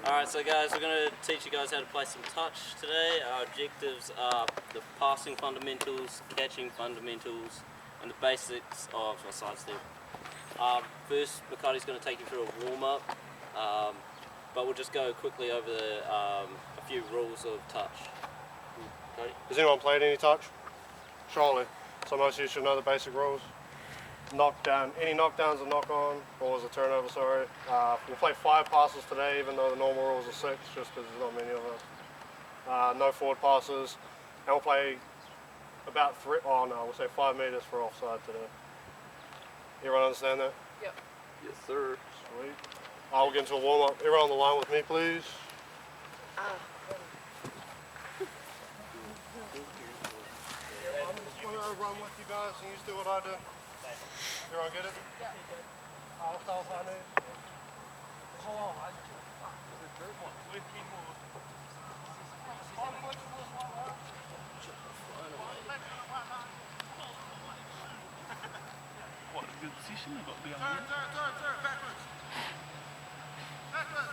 Alright, so guys, we're going to teach you guys how to play some touch today. Our objectives are the passing fundamentals, catching fundamentals, and the basics of a side step. First, Makati's going to take you through a warm-up, but we'll just go quickly over a few rules of touch. Makati? Has anyone played any touch? Surely. So most of you should know the basic rules. Knockdown, any knockdowns are knock-on, or was a turnover, sorry. We'll play 5 passes today, even though the normal rules are 6, just because there's not many of us. No forward passes, and we'll play about we'll say 5 meters for offside today. Everyone understand that? Yep. Yes, sir. Sweet. I'll get into a warm-up. Everyone on the line with me, please. I'm just going to run with you guys, and you just do what I do. Everyone get it? Yeah. I'll start on it. Hold on. What a good position they've got to be on. Turn, backwards. Backwards.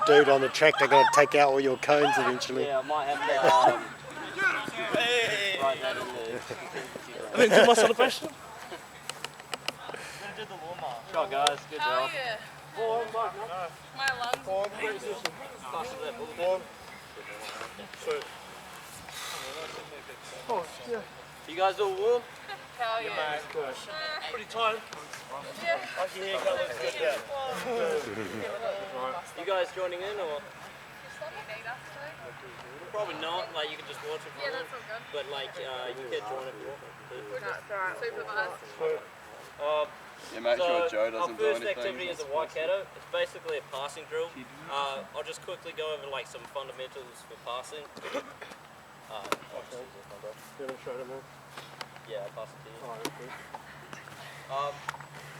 Dude on the tractor going to take out all your cones eventually. Yeah, I might have to write that in there. I didn't do my celebration. We're going to do the warm-up. Shot, guys. Good Hell job. yeah. Form, My lungs. form, Pass it there, Paul. form. Sweet. Oh, yeah. You guys all warm? Hell yeah. Pretty tired. Yeah. I can hear you. Let's get that. You guys joining in or? Need us to? Probably not, like you can just watch it from Yeah, home. that's all good. But like you can join if you want. No, it's alright. Supervised. Sweet. Yeah, make sure Joe Our doesn't do first anything. activity is a Waikato. It's basically a passing drill. I'll just quickly go over like some fundamentals for passing. You haven't showed it, man. Yeah, I'll pass it to you. Alright, cool.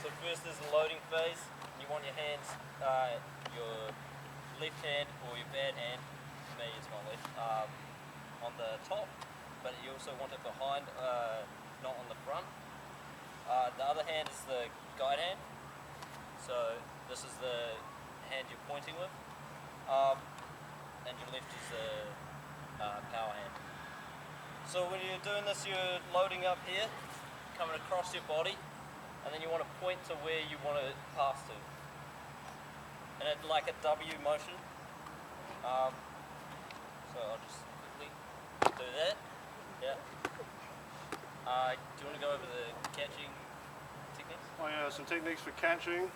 So first is the loading phase. You want your hands, your left hand or your bad hand, for me it's my left, on the top, but you also want it behind, not on the front. The other hand is the guide hand. So this is the hand you're pointing with, and your left is the power hand. So when you're doing this, you're loading up here, coming across your body, and then you want to point to where you want to pass to. And it's like a W motion. So I'll just quickly do that. Yeah. Do you want to go over the catching techniques? Oh yeah, some techniques for catching.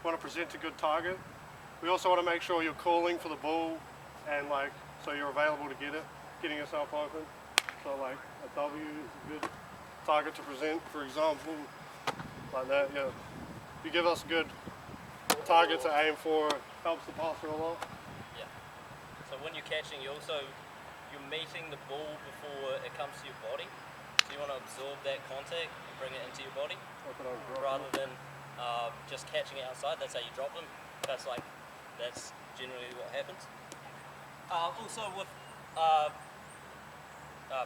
Want to present a good target. We also want to make sure you're calling for the ball and so you're available to get it, getting yourself open. So like a W is a good target to present, for example, like that, yeah. If you give us a good target to aim for, it helps the passer a lot. Yeah. So when you're catching, you're meeting the ball before it comes to your body. So you want to absorb that contact and bring it into your body, rather than just catching it outside. That's how you drop them. That's generally what happens. Also with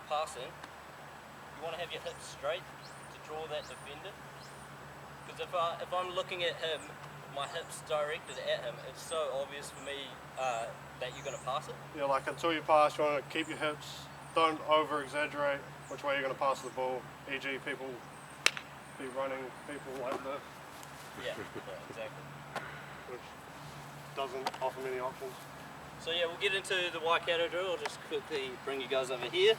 passing, you want to have your hips straight to draw that defender. Because if I'm looking at him, my hips directed at him, it's so obvious for me that you're going to pass it. Yeah, like until you pass, you want to keep your hips, don't over exaggerate which way you're going to pass the ball, e.g. people be running people like this, Yeah, exactly. which doesn't offer many options. So yeah, we'll get into the Waikato drill. I'll just quickly bring you guys over here.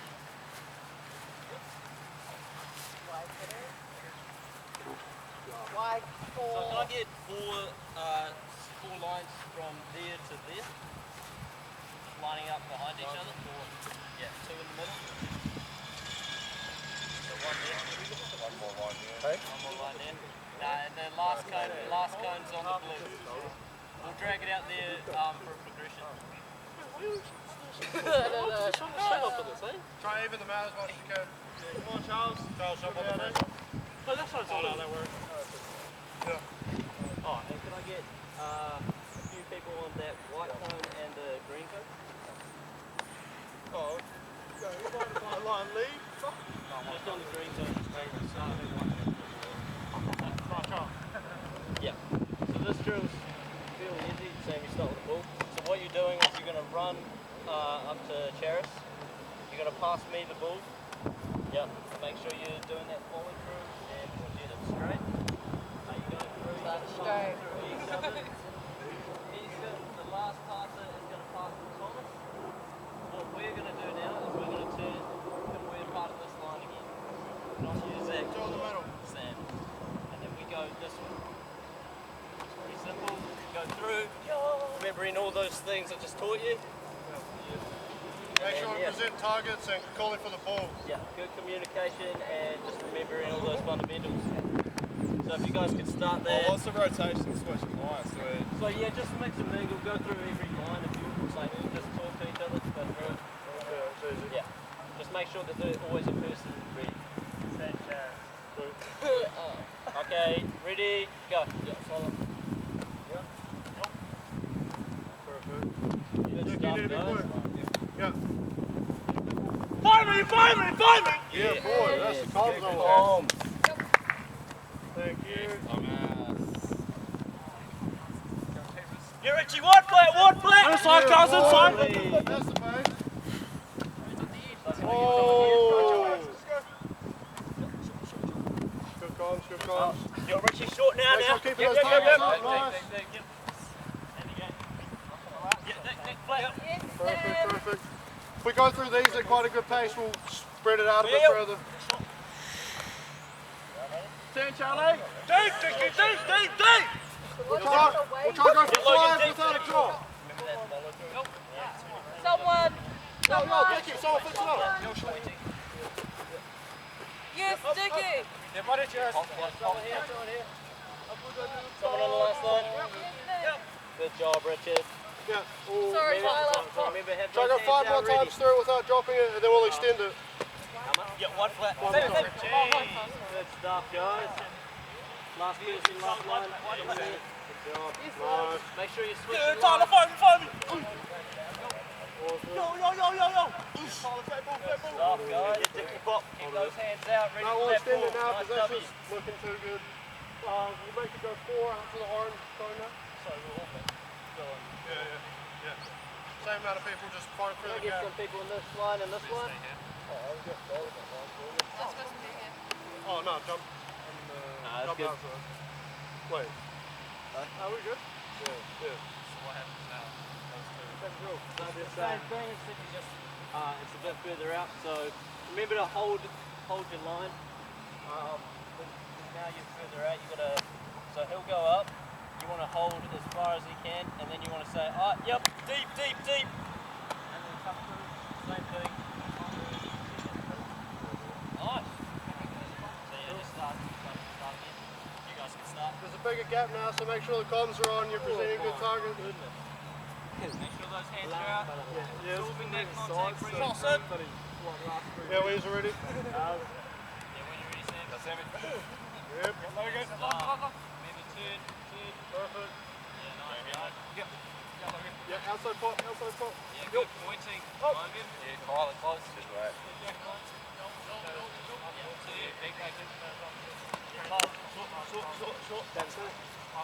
Why So can I get four lines from there to there, lining up behind each other? Yeah, 2 in the middle. So 1 there. One more line here. One more line there. And the last cone's on the blue. We'll drag it out there for a progression. Try even them out as much as you can. Come on, Charles. Charles, jump on the first one. No, that's not all that works. Yeah. Oh, and can I get a few people on that white cone and the green cone? Oh, go. You want to line lead? Just on the green cone. Yeah. So this drill's fairly easy, same you start with the ball. So what you're doing is you're going to run up to Charis. You're going to pass me the ball. Yep. Make sure you're doing that follow through and get it straight. You're going through. Straight. The last passer is going to pass to Thomas. What we're going to do now is we're going to turn and we're part of this line again. Not use that sand. And then we go this way. It's pretty simple. Go through. Remembering all those things I just taught you. Make sure to present targets and calling for the ball. Yeah, good communication and just remembering all those fundamentals. So if you guys could start there. What's the rotation switching lines? So yeah, just mix and mingle, go through every line if you like, just talk to each other, go through it. Yeah, it's easy. Yeah, just make sure that there's always a person ready. Okay, ready, go. Yeah, follow. Yeah. Perfect. Good You stuff, need to be guys. quick. Yeah. Find me! Yeah, boy, that's the comms on Calm. Thank you. Yeah, Richie, one flat! Inside, guys, inside! That's the base. Oh! Good comms, good comms. Yo, Richie, short now, Make sure keep those targets up, nice. Perfect, perfect. If we go through these at quite a good pace, we'll spread it out a bit further. Turn, Charlie! Deep! We'll try and go for 5 without a drop. Someone. Yo, Dickie, someone fix it up. Yes, Dickie. Someone on the last line. Good job, Richard. Yeah. Ooh. Sorry, Tyler. Remember, have Try to go those 5 hands more out ready. times through without dropping it, and then we'll extend it. Yeah, one flat. Good stuff, guys. Last person, last line. Good job. Nice. Make sure you switch Yeah, the Tyler, line. find me! Yo! Stuff, guys. Keep those hands out, ready No, for we'll that extend ball. it now Nice because that's W. just looking too good. We'll make it go 4 out to the orange cone now. So we're all going. Yeah. Same amount of people just fight Can through I the get gap. some people in this line and this line? That's supposed to be him. Oh no, jump. Nah, that's Jump good. out first. Wait. Are we good? Yeah. So the same thing, except you just it's a bit further out. So remember to hold your line. Now you're further out. You gotta. So he'll go up. You want to hold as far as he can, and then you want to say, yep, deep. And then come through. Same thing. Nice. So yeah, just start again. You guys can start. There's a bigger gap now, so make sure the comms are on. You're presenting good targets. Make sure those hands are out. Yeah. Absorbing that contact. Bring it Toss through. Yeah, wheels are ready. Yeah, when you're ready, Sam. Yep. Remember, turn. Perfect. Yeah, nice. Yeah, outside pot. Yeah, good pointing. Mind him. Yeah, Tyler, close. Just right.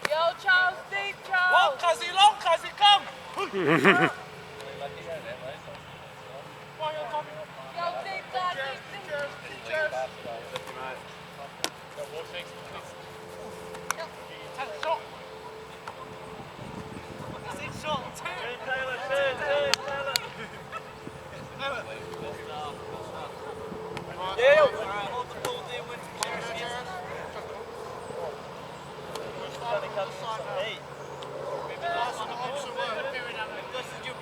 Yo, Charles, deep, Charles. Long, Cuzzy, come! Yo, deep, lad, deep. Yeah. Alright, hold the ball there when Jerry gets it. Hey. Remember this is your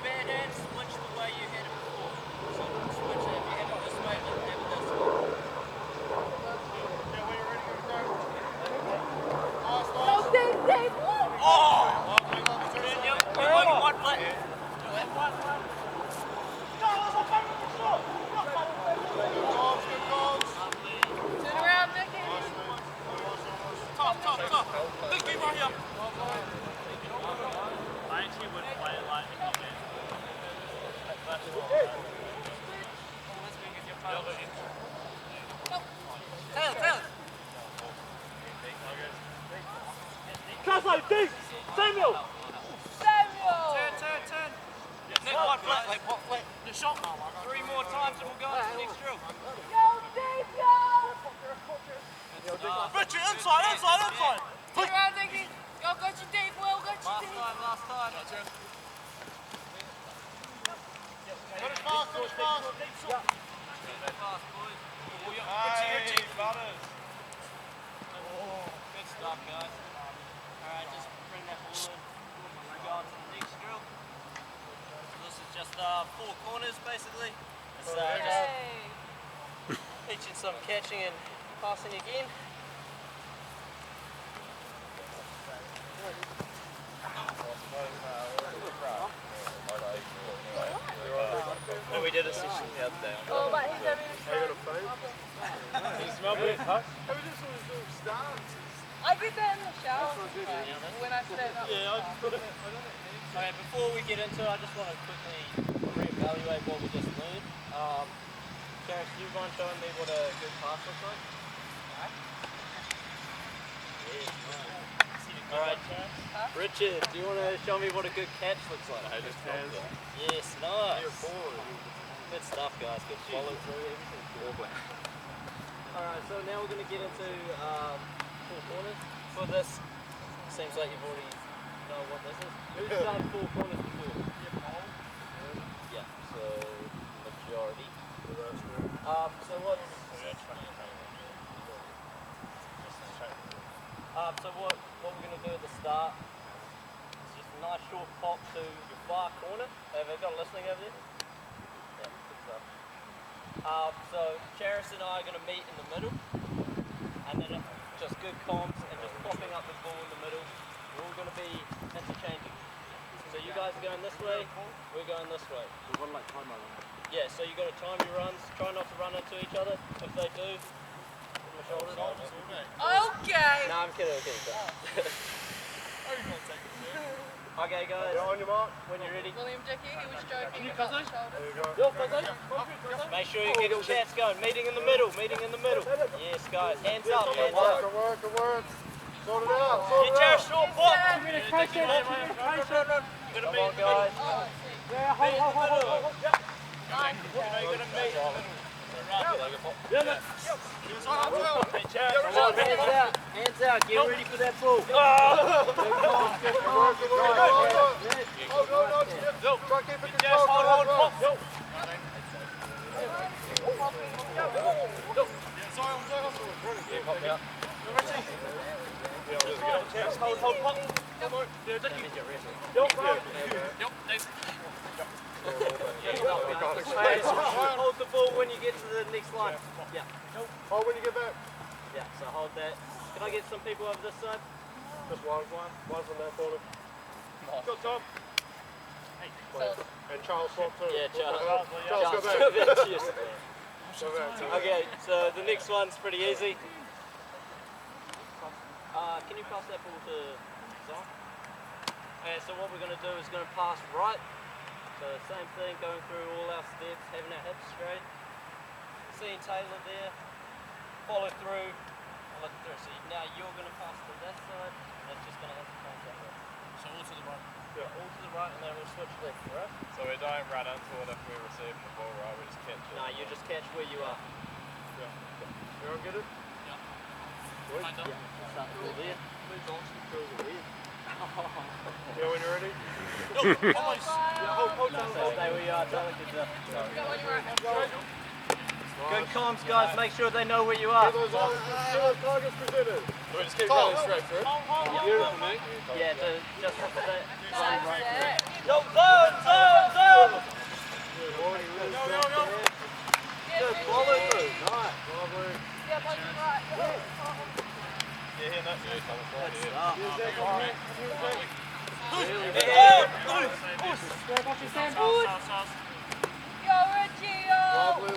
Deep. Samuel. Samuel! Turn. Nick, what flat? The shot. 3 more times and we'll go on to the next drill. Yo, deep, yo! Richard, inside. Turn around, Dickie. Yo, got you deep, Will, got you deep. Last time. Finish fast. Fast, boys. Richie. Good stuff, guys. Alright, just bring that ball in. We'll go on to the next drill. So this is just 4 corners, basically. It's just Hey. teaching some catching and passing again. No, we did a session the other day. Oh, but he's having a stroke. I did that in the shower when I stood up. Okay, before we get into it, I just want to quickly reevaluate what we just learned. Terrence, do you mind showing me what a good pass looks like? Alright, Richard, do you want to show me what a good catch looks like? Yes, nice. Good stuff, guys. Good follow through. Everything's good. Alright, so now we're going to get into 4 corners. For this, seems like you've already know what this is. Who's done 4 corners before? Yeah, so majority. So what's... So what we're going to do at the start is just a nice short pop to your far corner. Have I got a listening over there? Yeah, good stuff. So Charis and I are going to meet in the middle, and then just good comms and just popping up the ball in the middle. We're all going to be interchanging. So you guys are going this way, we're going this way. We've got to time our run. Yeah, so you got to time your runs, try not to run into each other. If they do, put my shoulders on. Okay. No, I'm kidding. Okay, guys. On your mark. When you're ready. William Dickey, he was joking you about the fuzzy? shoulder. There you go. Make sure you get your chats going. Meeting in the middle. Yes, guys. Hands up. Good work. Sort it out. Get your short pop. Come on, guys. Hands out. Get ready for that ball. Hold the ball when you get to the next line. Yeah. Hold when you get back. Yeah, so hold that. Can I get some people over this side? Just one from that corner. Good, Tom. And Charles Swap too. Yeah, Charles. Charles, go back. Yes. Go back. Okay, so the next one's pretty easy. Can you pass that ball to Zon? Okay, so what we're going to do is going to pass right. So same thing, going through all our steps, having our hips straight. Seeing Taylor there, follow through, and look through. So now you're going to pass to that side, and that's just going to interchange that way. So all to the right. Yeah, all to the right, and then we'll switch left, right? So we don't run into it if we receive the ball, right? We just catch it. No, you just catch where you are. Everyone get it? Yeah, start the ball there. Yeah, when you're ready. So stay where you are, Tyler. Good job. Good comms, guys. Make sure they know where you are. Those targets presented. We just keep going straight through. Beautiful, mate. Yeah, just for that. That's it. Yo, zone! Good, follow through. Nice. Lovely. Yeah, punch him right. Yeah, no, yeah, come on, Good yeah. stuff. Yo, Richie, yo.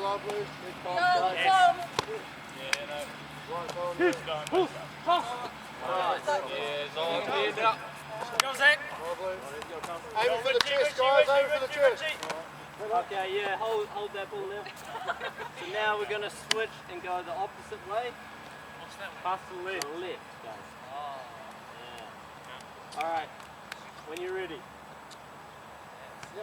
Lovely. Big Yo, pump. Tom. Yeah, no. Right, Tom. Yeah, it's all cleared up. Lovely. Aim for the chest, guys. Aim for the chest. Okay, yeah, hold that ball there. So now we're going to switch and go the opposite way. What's that? Pass to the left. Left, guys. Alright, when you're ready. Go,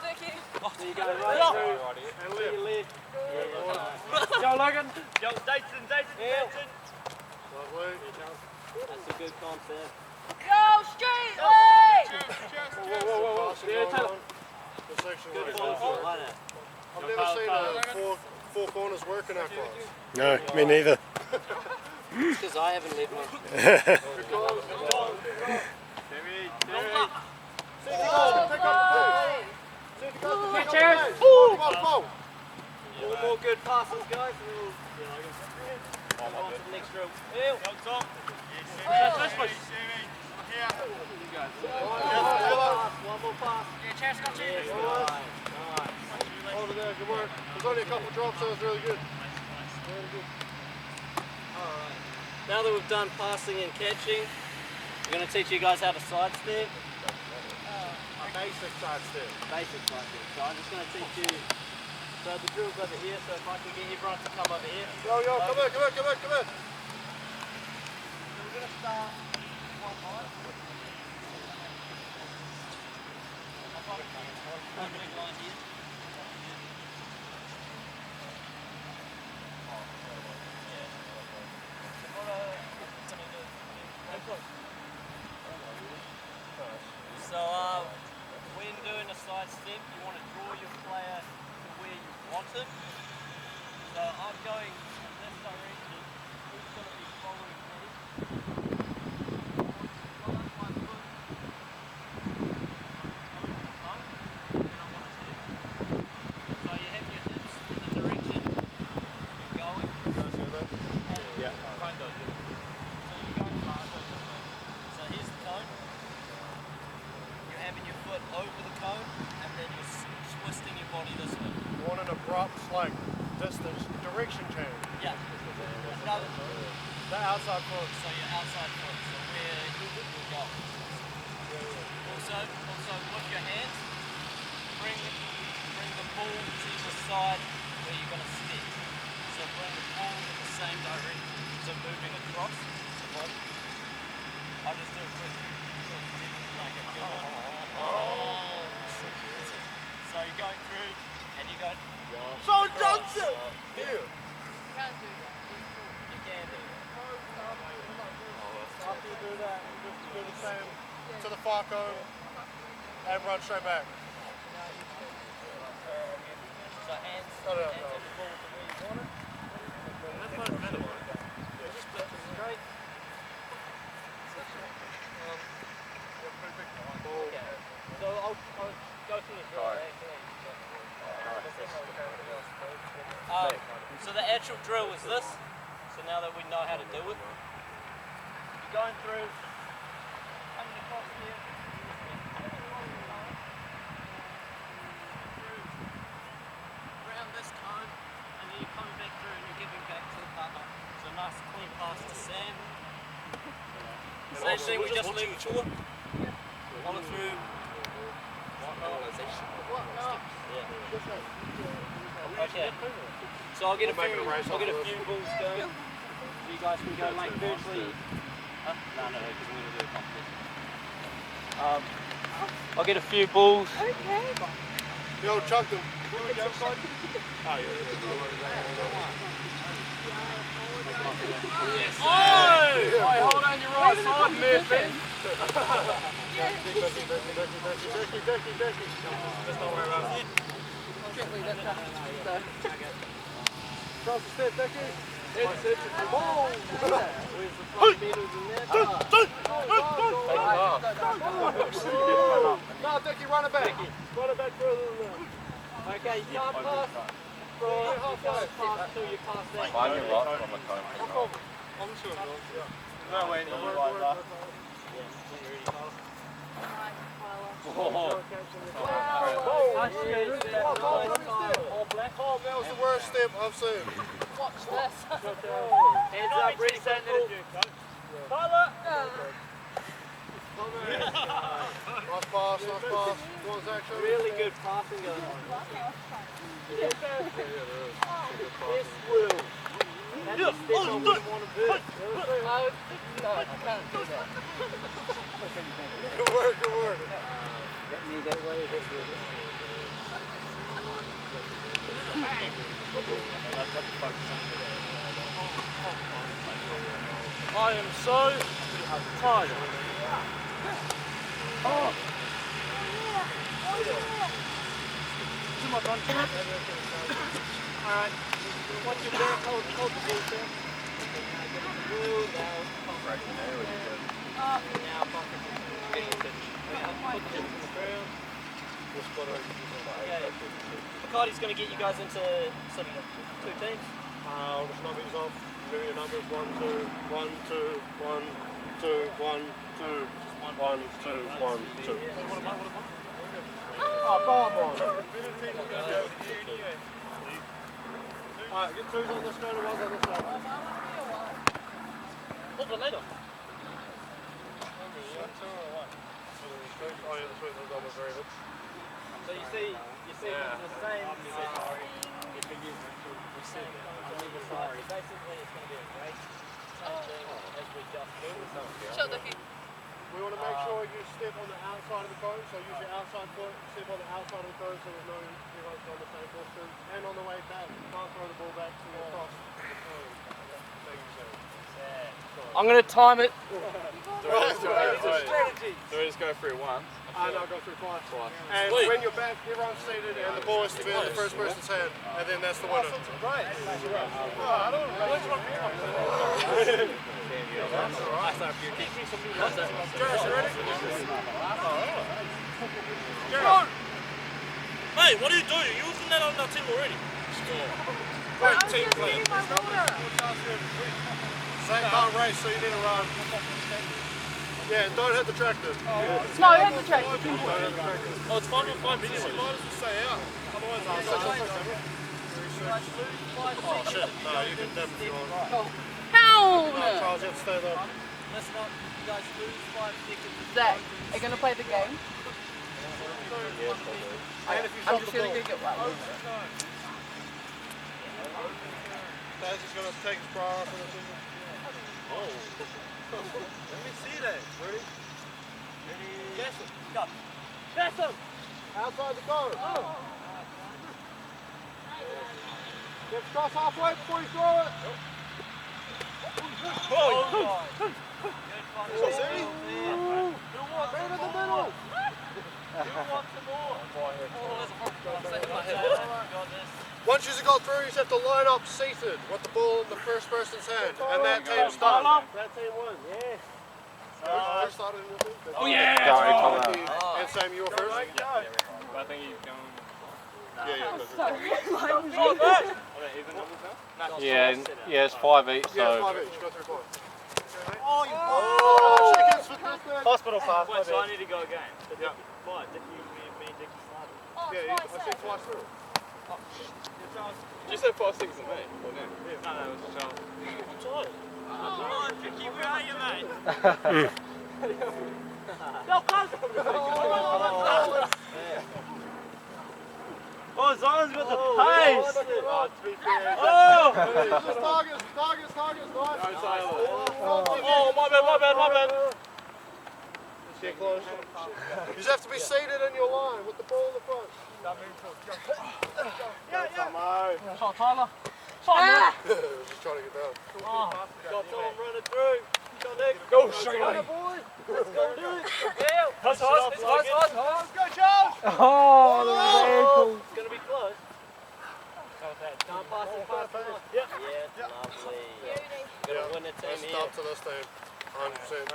Dickie. So you go right through, and to your left. Go, Logan. Yo, Dayton. Lovely. That's a good concept. Go, straight way. Passing Yeah, going tell on. This section Good right ball, here. like that. I've never seen four corners work in our class. No, me neither. Because I haven't lived one. Four more good passes, guys. On to the next drill. One more pass. Nice. Hold it there, good work. There's only a couple drops, so it's really good. Alright. Now that we've done passing and catching, we're going to teach you guys how to sidestep. Basic side step. Basic sidestep. So I'm just going to teach you. So the drill's over here, so if I can get everyone to come over here. Yo, come in. So we're going to start one line. One big line here. So when doing a side step, you want to draw your player to where you want him. So I'm going in this direction. Who's going to be following me? So you have your hips in the direction you're going. Yeah. Kind of. So you're going faster. So here's the cone. You're having your foot over the cone, and then you're twisting your body this way. You want an abrupt, like, distance, direction change. Yeah. No, The outside foot. so your outside foot. So where you will go. Also with your hands, bring the ball to the side where you're going to step. So bring the ball in the same direction. So moving across the body. I'll just do a quick like a good one. So you're going through and you go. Sean Johnson! Here. You can't do that. You can do it. After you do that, you just do the same to the far cone and run straight back. So hands No. on the ball to where you want it. Just flip it straight. Okay. So I'll go through the drill. So the actual drill is this. So now that we know how to do it, you're going through, coming across here, around this cone, and then you're coming back through and you're giving back to the partner. So nice clean pass to Sam. Same thing, we just leave it short. Follow through. Okay. So I'll get a few balls going. So you guys can go like virtually. Huh? No, because we're going to do a competition. I'll get a few balls. Yo, chuck them. Hey, hold on your right side, Murphy. Just don't worry about it. Cross the step, Becky. It's a ball. No, Becky, run it back. Run it back further than that. Okay, you can't pass till you pass that. Find your rock from a cone. I'm sure. No way, no like that. Oh, that was the worst step I've seen. Watch this. Hands up, ready, set, and Tyler! Nice pass. Go on, Zach, show me. Really good passing going on. Yes, Will. That's No, I can't do that. Good work, good work. I am so tired. Too much on. Alright. Watch your back, hold the ball there. Now, bucket. Getting a pitch. Put the chips in the ground. Bacardi's going to get you guys into sort of 2 teams. I'll just number these off. Give me your numbers. 1, 2, 1, 2, 1, 2, 1, 2, 1, 2, 1, 2. Oh, come on. Alright, get 2s on this side and 1s on this side. Hold the later. Oh yeah, the sweet one's almost very good. So you see it's the same if you use receiver on either side. Basically it's going to be a race, same thing as we just did. Shut the feet. We want to make sure you step on the outside of the cone, so use your outside foot, step on the outside of the cone so there's no you guys on the same course. And on the way back, you can't throw the ball back to the cross the cone. Thank you, sir. I'm going to time it. Do we just go through once? And I'll go through twice. And when you're back, everyone's seated and the ball is to be in the first person's hand. And then that's the winner. Right. I don't know. Hey, what are you doing? You're using that on our team already. Great team play. Same can't race, so you need to run. Yeah, don't hit the tractor. No, hit the track. Don't hit the tractor. Oh, it's fine with 5 minutes. You might as well stay out. Otherwise, oh shit, no, you can definitely run. Down! No, Charles, you have to stay there. Let's not, you guys lose 5 seconds. Zach, are you going to play the game? And if you I'm stop just the going to ball, go get one. Taz is going to take his bra off for the season. Let me see that. Ready? Yes, go. Yes, sir. Outside the goal. Get across halfway before you throw it. Right in the middle. Once you got through, you have to line up seated with the ball in the first person's hand, and that team's done. That team won. Yes. Who started in your team? Oh yeah. And Sam, you were first. I think he's going. Yeah. Yeah, it's 5 each. Yeah, So 5 each. Go through 5. Oh, Chickens for Christmas. hospital pass. Wait, so I need to go again. Yeah. Why? Did you, me and Dickie started? Yeah, I said twice through. You said 5 6 and me. Well, no. No, it was Charles. I'm tired. Come on, Dickie, where are you, mate? Go, Oh, Zion's got the pace! Oh! Just targets, nice. Oh, my bad. Get close. You just have to be seated in your line with the ball in the front. Tyler. Just trying to get down. Got someone running through. Go, straight on. Let's go, dude. Let's go, Charles. Oh, It's going to be close. Can't pass it fast enough. Yep. Yeah, lovely. Yeah, Gonna win the team let's here. stop to this team. 100%.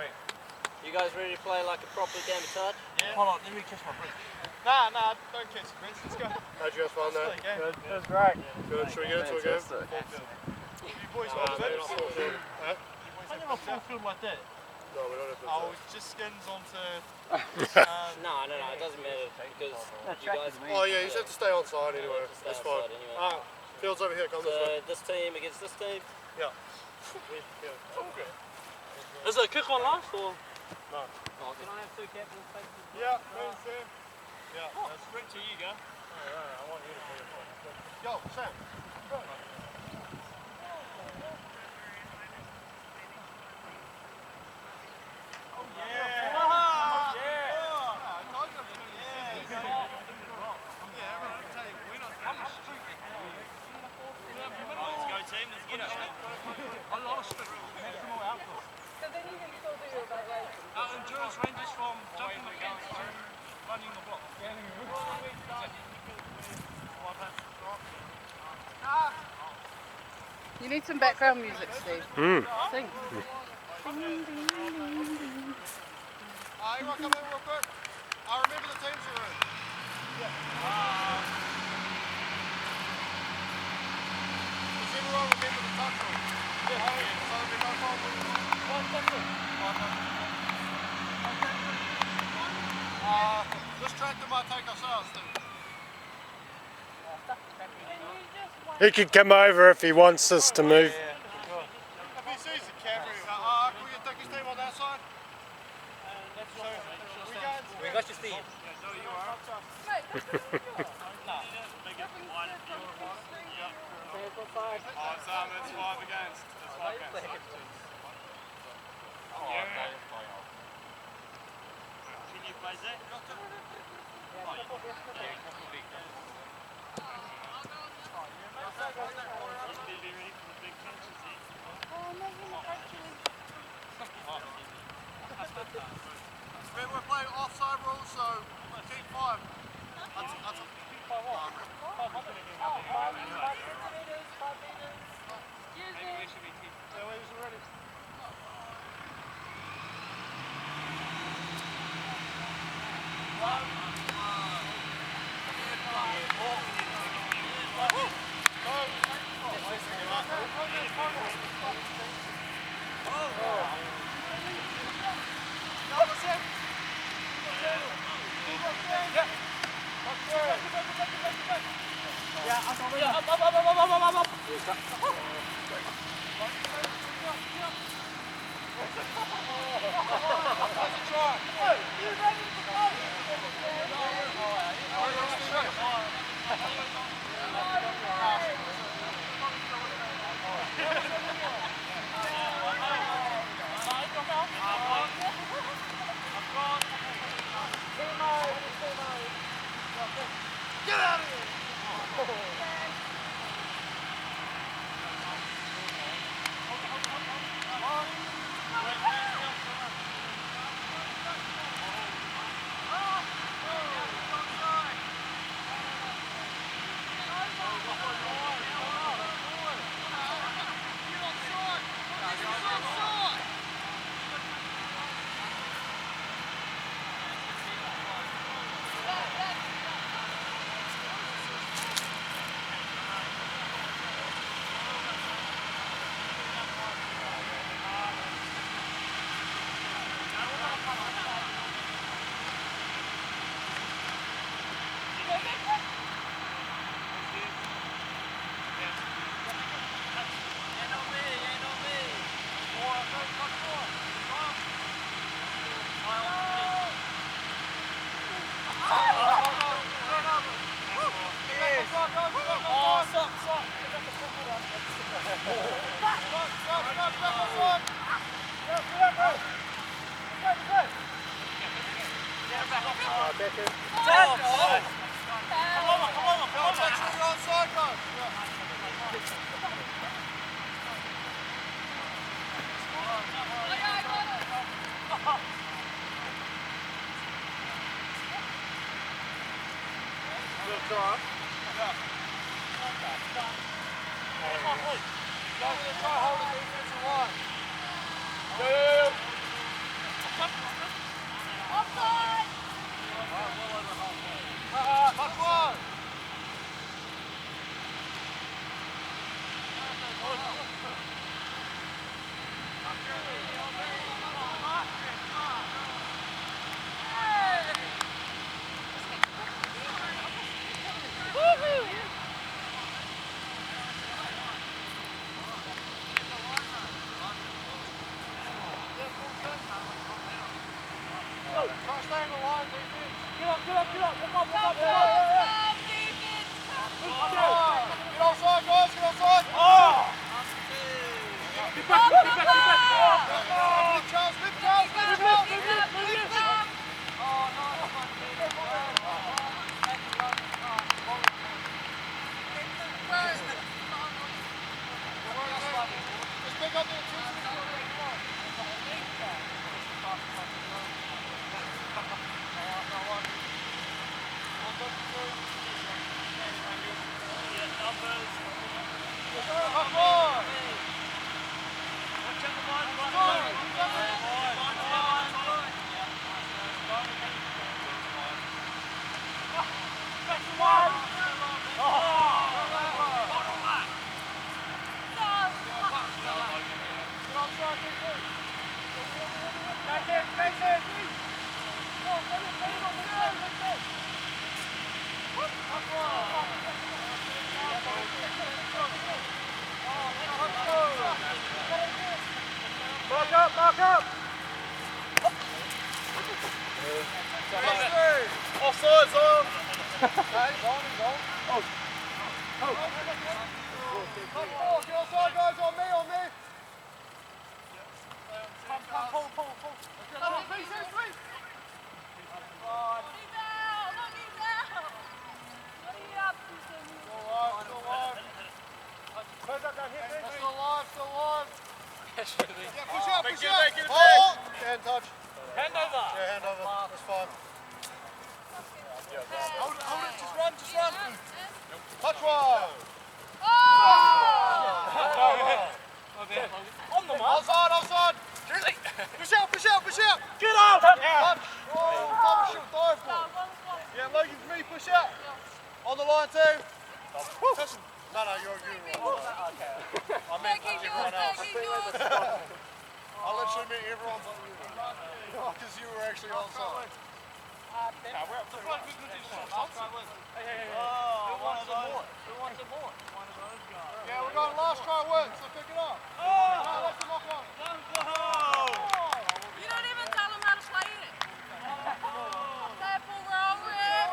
You guys ready to play like a proper game of touch? Hold on, let me catch my breath. Nah, don't catch the Prince. Let's go. How'd you guys find that? that was great. Good. Should we get into a game? You boys Nah, want maybe to not full field. Huh? I never full field like that. No, we don't have to. Oh, just skins onto. No, it doesn't matter because you guys. Oh yeah, you just have to stay on side anyway. Stay That's on fine. side anyway. Alright, field's over here. Come this way. So this team against this team. Yeah. Is it a kick on last or? No. Oh, can I have 2 captains? Yeah, Sam. Yeah. Oh, sprint to you, go. I want you to play it. Yo, Sam. running the block. You need some background music, Steve. Mm. Sing. Everyone come in real quick. Remember the teams you're in. Does everyone remember the touch rule? So there'll be no problem. This tractor might take us out, Steve. He could come over if he wants us to move. If he sees the camera, Can we get Dickie's team on that side? We got your Steve. it's 5 against. That's 5 against. Can you play that? We're playing offside rules, so keep 5. Hold it, just run. Touch one. On the mark. Offside. Push out. Get out! Touch. Oh, double shoot, dive ball. Yeah, Logan, for me, push out. On the line too. Touch. No, you're wrong. Okay. I meant everyone else. I'll let you meet everyone's on you. Because you were actually offside. Who wants some more? Yeah, we're going last try wins, so pick it up. You don't even tell them how to play it. Tackle roll, Rick.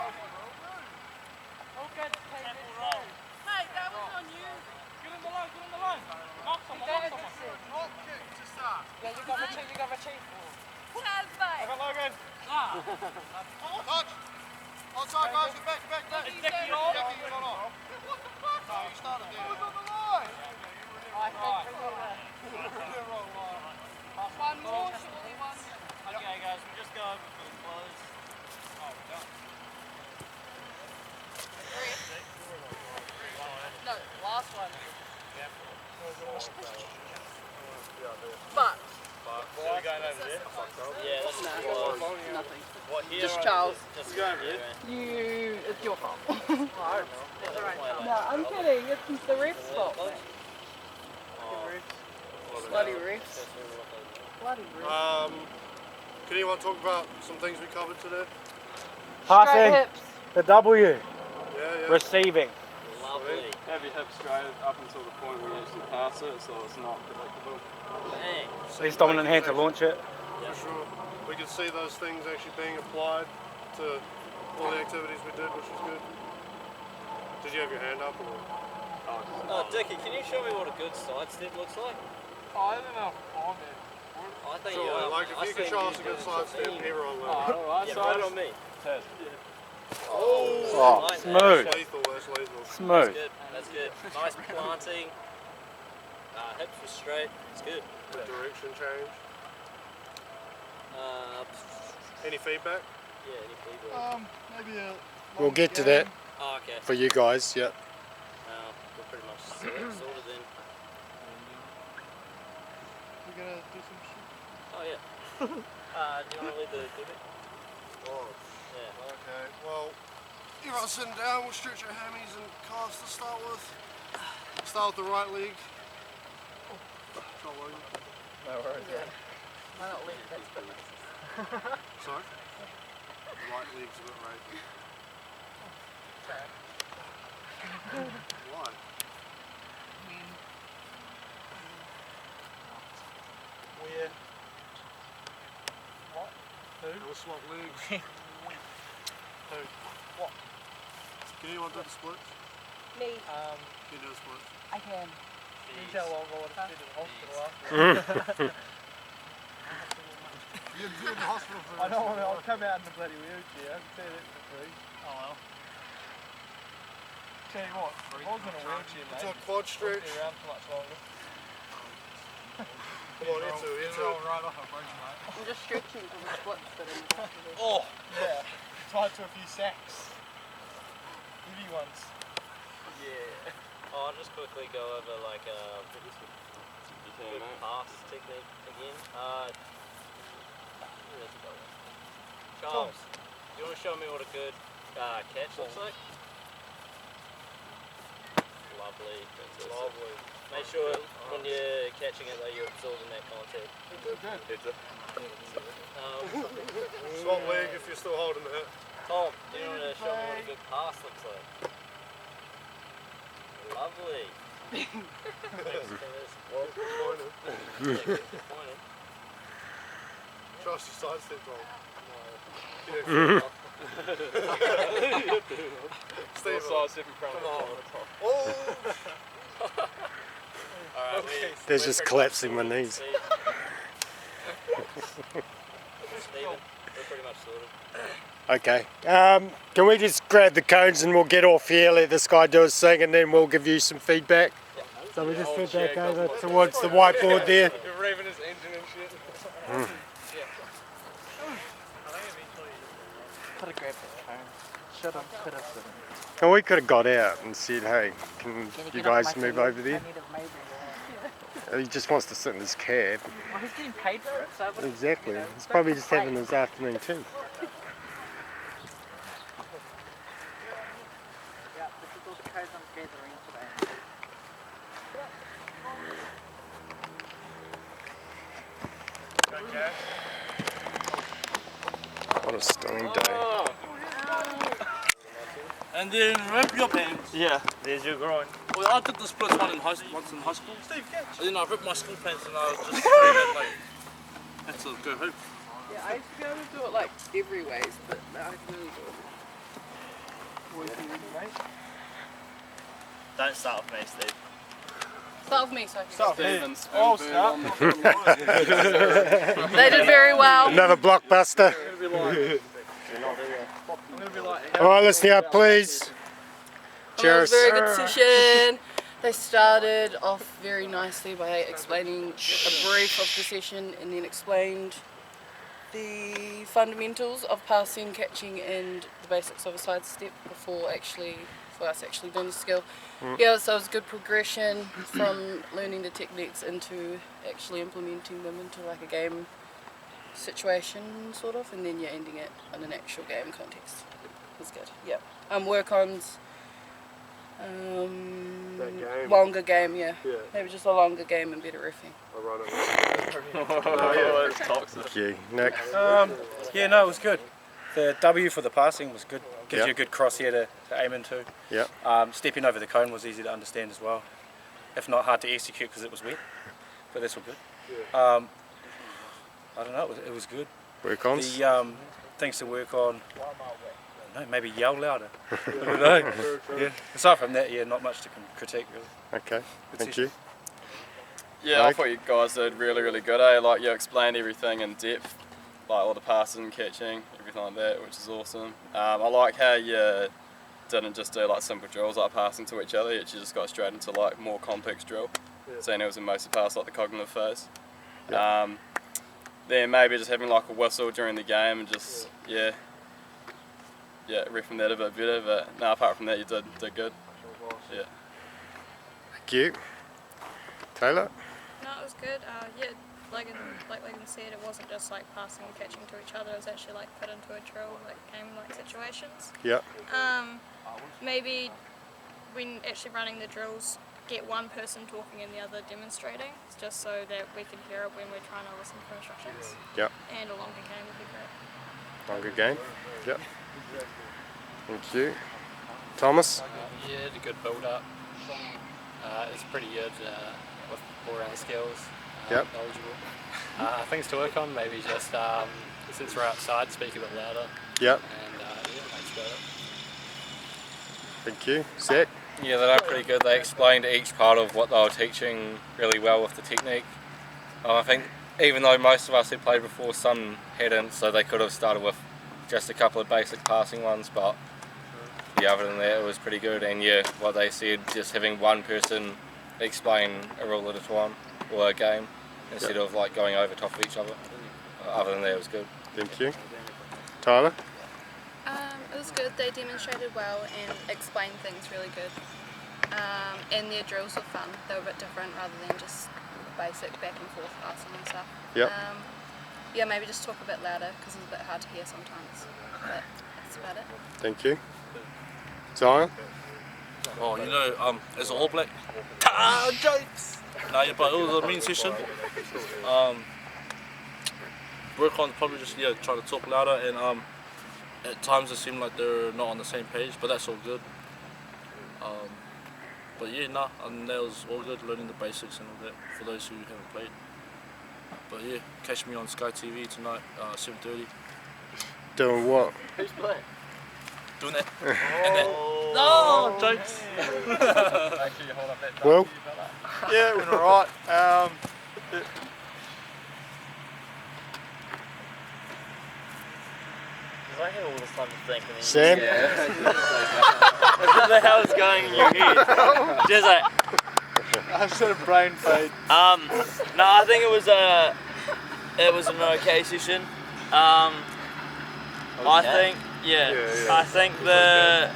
Mate, that was on you. Get in the line. Knock someone. Drop kick to start. You got a cheat. Tas Mika. Logan. Touch. Outside guys, get back. It's Dickie on. Jackie, you're not on. What the fuck? No, you started there. Who's on the line? Wrong line. One more, surely one. Okay, guys, we're just going for the close. No, last one. But. So we're going over there? Yeah, that's the close. Nothing. What, here Just or Charles. Just go over here. You, it's your fault. No, No, I'm kidding. It's the ref's fault. Bloody refs. Bloody refs. Can anyone talk about some things we covered today? Straight Passing hips. the W, Yeah. receiving. Lovely. Have your hips straight up until the point where you actually pass it, so it's not predictable. Bang. Use dominant hand to launch it. For sure. We could see those things actually being applied to all the activities we did, which was good. Did you have your hand up? Or? Oh, Dickie, can you show me what a good side step looks like? I don't know. I think Sure, you like if you can show us a good side step, everyone will. Alright, Yeah, so right on me. Oh, Nice, smooth. Lethal, that's lethal. Smooth. That's good. Nice planting. Hips were straight. It's good. The direction change. Any feedback? Yeah, any feedback. Maybe a. We'll get to that Oh, okay. for you guys, yep. We're pretty much sorted then. We're gonna do some shit. Oh, yeah. Do you want to lead the bit? Oh, Yeah. okay. Well, everyone's sitting down. We'll stretch our hammies and calves to start with. Start with the right leg. No worries. Why not leave that? Sorry? The right leg's a bit rapey. Why? Where? What? We'll swap legs. Who? What? Can anyone do the splits? Me. Can you do the splits? I can. You can tell what I would have been in the hospital after. You'd be in the hospital for I don't want to. I'll come out in the bloody wheelchair. I can tell you that for free. Oh well. Tell you what, if I was in a wheelchair, mate, It's a quad I'd stretch. be around for much longer. Come on, into it, into it. Right off a bridge, mate. I'm just stretching for the splits that I'm about to do. Oh, yeah. Tied to a few sacks. Heavy ones. Yeah. I'll just quickly go over like good pass technique again. Charles, do you want to show me what a good catch looks like? Lovely. Fantastic. Lovely. Make sure when you're catching it that you're absorbing that contact. Swap leg if you're still holding the hip. Tom, do you want to show me what a good pass looks like? Lovely. Well, pointed. Disappointed. Trust your side step wrong. Steve, Size 7 front. come on. Oh! Alright, There's just collapsing my knees. Stephen, we're pretty much sorted. Okay. Can we just grab the cones and we'll get off here, let this guy do his thing, and then we'll give you some feedback? So we just head back over towards the whiteboard there. You're revving his engine and shit. Gotta grab that phone. And we could have got out and said, hey, can you guys move over there? He just wants to sit in his cab. Well, he's getting paid for it, so... Exactly. He's probably just having his afternoon tea. Yeah, this is all the codes I'm gathering today. What a stunning day. And then rip your pants. Yeah, there's your groin. Well, I did the split one in once in high school. And then I ripped my school pants and I was just screaming like, that's a good hoop. Yeah, I used to be able to do it like every ways, but now I can really do it. Don't start with me, Steve. Start with me, so I can Steven's Oh, They did very well. Another blockbuster. Alright, listen up, please. It was Cheers. a very good session. They started off very nicely by explaining a brief of the session and then explained the fundamentals of passing, catching and the basics of a sidestep for us actually doing the skill. Yeah, so it was a good progression from learning the techniques into actually implementing them into like a game situation sort of, and then you're ending it in an actual game context. It was good. Yep. Work-ons. That game. Longer game, yeah. Yeah. Maybe just a longer game and better riffing. I run it. It's toxic. Thank you. Nick. Yeah, no, it was good. The W for the passing was good. Gives Yep. you a good crosshair to aim into. Yeah. Stepping over the cone was easy to understand as well. If not hard to execute because it was wet. But that's all good. I don't know, it was good. Work ons. The things to work on, I don't know, maybe yell louder. I don't know. Yeah. Aside from that, yeah, not much to critique really. Okay. Good Thank session. you. Yeah, I Mike? thought you guys did really, really good, eh? Like, you explained everything in depth, like all the passing, catching, everything like that, which is awesome. I like how you didn't just do like simple drills like passing to each other, you actually just got straight into like more complex drill. Seeing it was in most of the pass, like the cognitive phase. Then maybe just having like a whistle during the game and just, yeah, riffing that a bit better, but no, apart from that you did good. Yeah. Thank you. Taylor? No, it was good. Yeah, like Logan said, it wasn't just like passing and catching to each other. It was actually like put into a drill, like game-like situations. Yeah. Maybe when actually running the drills, get one person talking and the other demonstrating, just so that we can hear it when we're trying to listen for instructions. Yeah. And a longer game would be great. Longer game. Yeah. Thank you. Thomas? Yeah, it's a good build-up. It's pretty good with all-round skills. Yep. Knowledgeable. Things to work on, maybe just since we're outside, speak a bit louder. Yep. And yeah, that's about it. Thank you. Zach? Yeah, they are pretty good. They explained each part of what they were teaching really well with the technique. I think even though most of us had played before, some hadn't, so they could have started with just a couple of basic passing ones, but yeah, other than that it was pretty good. And yeah, what they said, just having one person explain a rule at a time or a game instead of like going over top of each other. Other than that it was good. Thank you. Tyler? It was good. They demonstrated well and explained things really good. And their drills were fun. They were a bit different rather than just basic back and forth passing and stuff. Yep. Yeah, maybe just talk a bit louder because it's a bit hard to hear sometimes. But that's about it. Thank you. Zion? Oh, you know, as an All Black, jokes! No, yeah, but it was a mean session. Work on probably just try to talk louder, and at times it seemed like they're not on the same page, but that's all good. But yeah, and that was all good, learning the basics and all that for those who haven't played. But yeah, catch me on Sky TV tonight, 7:30. Doing what? Who's playing? Doing that. And that. No, jokes. Actually, hold up that. Well? Yeah, it went alright. I had all this time to think. And then Sam? What the hell is going in your head? Just like, I've sort of brain fade. no, I think it was an okay session. I think, Yeah, Yeah. I think the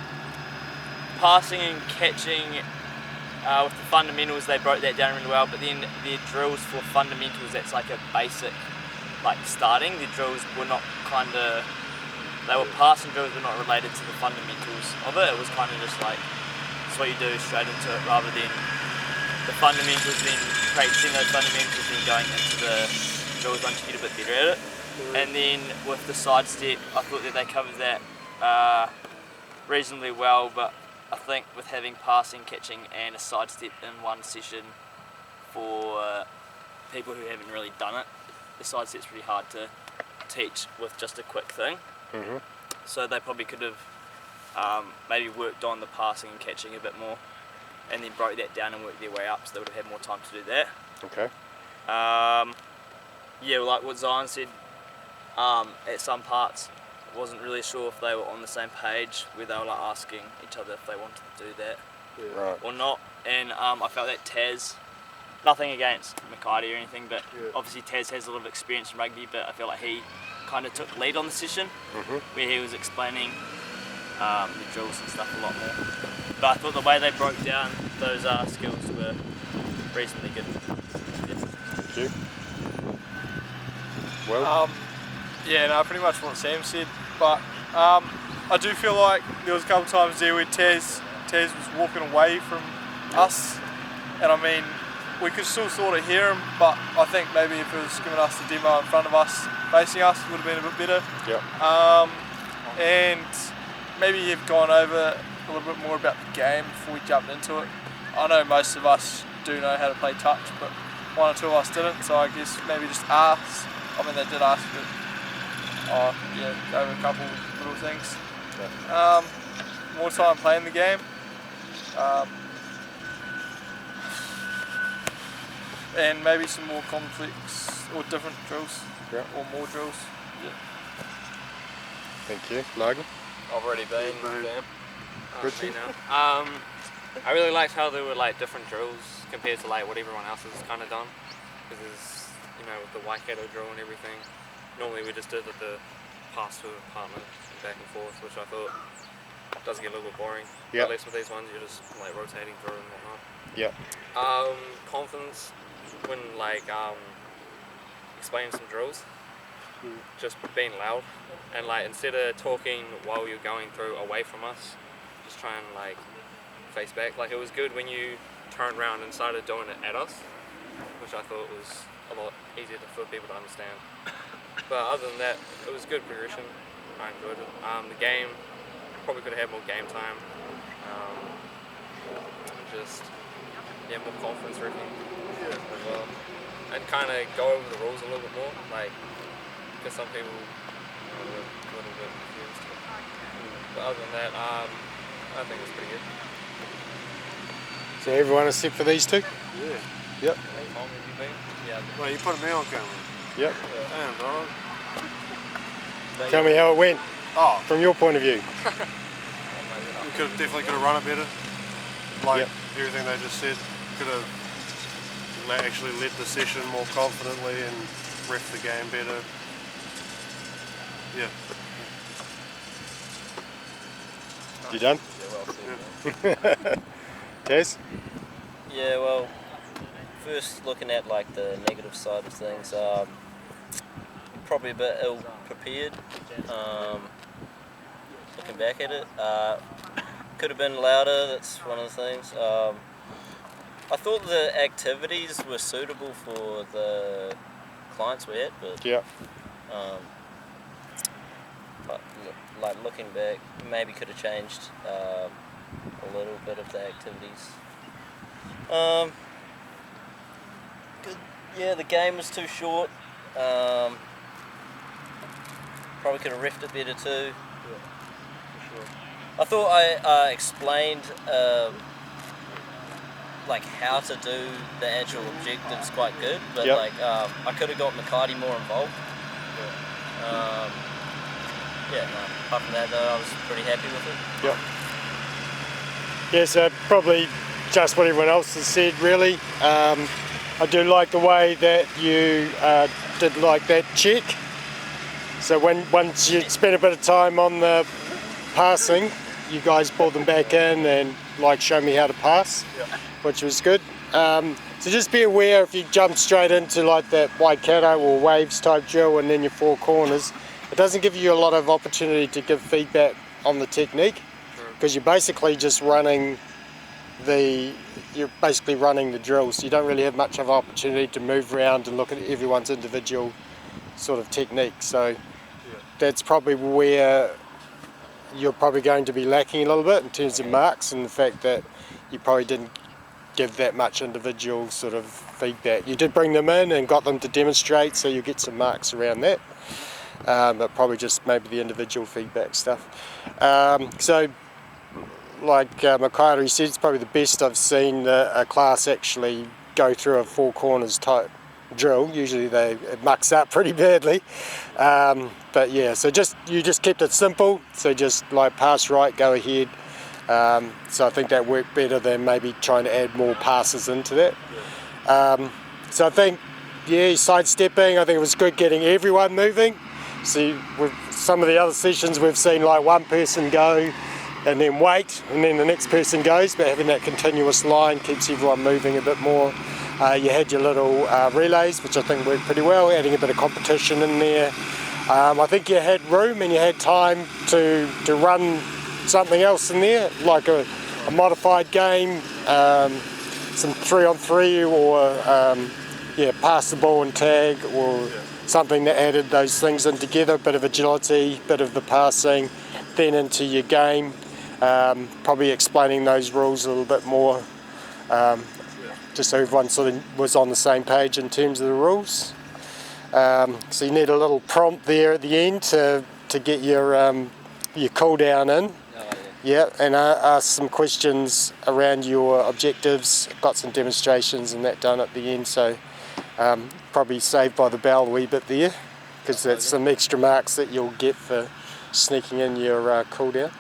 passing and catching with the fundamentals, they broke that down really well, but then their drills for fundamentals, that's like a basic, like starting. Their drills were not they were passing drills but not related to the fundamentals of it. It was kind of just like, it's what you do straight into it rather than the fundamentals, then practicing those fundamentals, then going into the drills once you get a bit better at it. And then with the sidestep, I thought that they covered that reasonably well, but I think with having passing, catching and a sidestep in one session for people who haven't really done it, the sidestep's pretty hard to teach with just a quick thing. Mm-hmm. So they probably could have maybe worked on the passing and catching a bit more and then broke that down and worked their way up, so they would have had more time to do that. Okay. Yeah, like what Zion said, at some parts wasn't really sure if they were on the same page, where they were like asking each other if they wanted to do that or not. And I felt that Tas, nothing against Mikaidi or anything, but obviously Tas has a lot of experience in rugby, but I feel like he kind of took lead on the session, where he was explaining the drills and stuff a lot more. But I thought the way they broke down those skills were reasonably good. Thank you. Well, Yeah, no, pretty much what Sam said, but I do feel like there was a couple of times there where Tas was walking away from us, and I mean, we could still sort of hear him, but I think maybe if it was giving us the demo in front of us, facing us, it would have been a bit better. Yeah. And maybe you've gone over a little bit more about the game before we jumped into it. I know most of us do know how to play touch, but one or two of us didn't, so I guess maybe just ask. I mean, they did ask, but go over a couple little things. More time playing the game. And maybe some more complex or different drills, or more drills. Yeah. Thank you. Logan? I've already been. Richie? I really liked how there were like different drills compared to like what everyone else has kind of done. Because there's, with the Waikato drill and everything, normally we just did the pass to a partner and back and forth, which I thought does get a little bit boring. Yep. At least with these ones, you're just like rotating through and whatnot. Yep. Confidence when explaining some drills, just being loud, and like instead of talking while you're going through away from us, just try and like face back. Like it was good when you turned around and started doing it at us, which I thought was a lot easier for people to understand. But other than that, it was good progression. I enjoyed it. The game, probably could have had more game time. More confidence riffing as well. And kind of go over the rules a little bit more, like, because some people are a little bit confused. But other than that, I think it was pretty good. So everyone except for these two? Yeah. Yep. How long have you been? Yeah. Well, you put me on camera. Yep. Damn, dog. Tell me how it went Oh, from your point of view. we definitely could have run it better. Like everything they just said, could have actually led the session more confidently and ref the game better. Yeah. You done? Yeah, well said. Tas? Yeah, well, first looking at like the negative side of things, probably a bit ill prepared. Looking back at it, could have been louder. That's one of the things. I thought the activities were suitable for the clients we had, but like looking back, maybe could have changed a little bit of the activities. Yeah, the game was too short. Probably could have reffed it better too. I thought I explained like how to do the actual objectives quite good, but like I could have got Mikaidi more involved. Apart from that though, I was pretty happy with it. Yep. Yeah, so probably just what everyone else has said really. I do like the way that you did like that check So once you spent a bit of time on the passing, you guys brought them back in and like showed me how to pass, which was good. So just be aware if you jump straight into like that Waikato or waves type drill and then your four corners, it doesn't give you a lot of opportunity to give feedback on the technique, because you're basically just running the drill, so you don't really have much of an opportunity to move around and look at everyone's individual sort of technique. So that's probably where you're probably going to be lacking a little bit in terms of marks, and the fact that you probably didn't give that much individual sort of feedback. You did bring them in and got them to demonstrate, so you get some marks around that, but probably just maybe the individual feedback stuff. So like Makairi said, it's probably the best I've seen a class actually go through a four corners type drill. Usually it mucks up pretty badly, but yeah, so you just kept it simple, so just like pass right, go ahead. So I think that worked better than maybe trying to add more passes into that. So I think, yeah, sidestepping, I think it was good getting everyone moving. See, with some of the other sessions we've seen like one person go and then wait and then the next person goes, but having that continuous line keeps everyone moving a bit more. You had your little relays, which I think worked pretty well, adding a bit of competition in there. I think you had room and you had time to run something else in there, like a modified game, some 3-on-3 or pass the ball and tag, or something that added those things in together, a bit of agility, bit of the passing, then into your game, probably explaining those rules a little bit more, just so everyone sort of was on the same page in terms of the rules. So you need a little prompt there at the end to get your cool down in. Yeah, and ask some questions around your objectives. Got some demonstrations and that done at the end, so probably saved by the bell a wee bit there, because that's some extra marks that you'll get for sneaking in your cool down.